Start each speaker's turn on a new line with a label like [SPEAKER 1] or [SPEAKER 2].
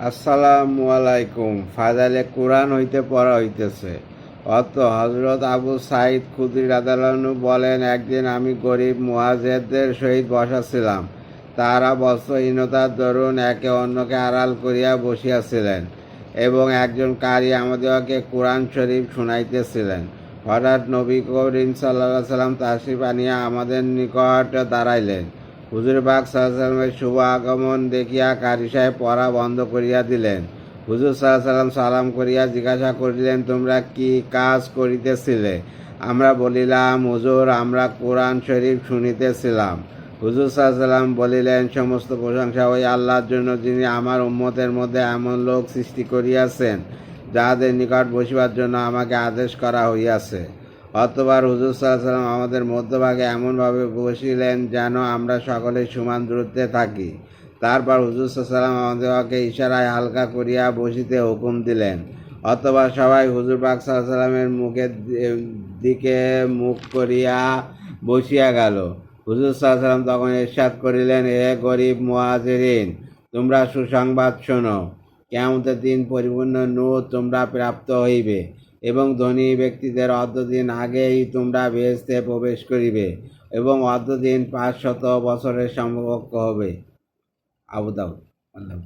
[SPEAKER 1] আসসালামু আলাইকুম। ফাজালে কোরআন হইতে পড়া হইতেছে। অত হজরত আবু সাইদ খুদরি রাদিয়াল্লাহু আনহু বলেন, একদিন আমি গরিব মুহাজিরদের সহিত বসাছিলাম। তারা বস্ত্রহীনতার দরুন একে অন্যকে আড়াল করিয়া বসিয়াছিলেন এবং একজন কারি আমাদেরকে কোরআন শরীফ শুনাইতেছিলেন। হঠাৎ নবী করিম সাল্লাল্লাহু আলাইহি সাল্লাম তাশরিফ আনিয়া আমাদের নিকট দাঁড়াইলেন। হুজুর পাক সাল্লাল্লাহু আলাইহি সাল্লামের শুভ আগমন দেখিয়া কারি সাহেব পড়া বন্ধ করিয়া দিলেন। হুজুর সাল্লাল্লাহু আলাইহি সাল্লাম সালাম করিয়া জিজ্ঞাসা করিলেন, তোমরা কি কাজ করিতেছিলে? আমরা বলিলাম, হুজুর, আমরা কোরআন শরীফ শুনিতেছিলাম। হুজুর সাল্লাল্লাহু আলাইহি সাল্লাম বলিলেন, সমস্ত প্রশংসা ওই আল্লাহর জন্য, যিনি আমার উম্মতের মধ্যে এমন লোক সৃষ্টি করিয়াছেন যাহাদের নিকট বসিবার জন্য আমাকে আদেশ করা হইয়াছে। অতঃপর হুজুর সাল্লাল্লাহু আলাইহি সাল্লাম আমাদের মধ্যভাগে এমনভাবে বসিলেন যেন আমরা সকলে সমান দূরত্বে থাকি। তারপর হুজুর সাল্লাল্লাহু আলাইহি সাল্লাম আমাদেরকে ইশারায় হালকা করিয়া বসিতে হুকুম দিলেন। অতঃপর সবাই হুজুর পাক সাল্লাল্লাহু আলাইহি সাল্লামের মুখের দিকে মুখ করিয়া বসিয়া গেল। হুজুর সাল্লাল্লাহু আলাইহি সাল্লাম তখন ইরশাদ করিলেন, হে গরিব মুহাজিরিন, তোমরা সুসংবাদ শোনো। কিয়ামতের দিন পরিপূর্ণ নূর তোমরা প্রাপ্ত হইবে এবং ধনী ব্যক্তিদের অর্ধদিন আগেই তোমরা বেহেশতে প্রবেশ করিবে এবং অর্ধদিন 500 বছরের সমকক্ষ হবে। আবু দাউদ। আল্লাহ।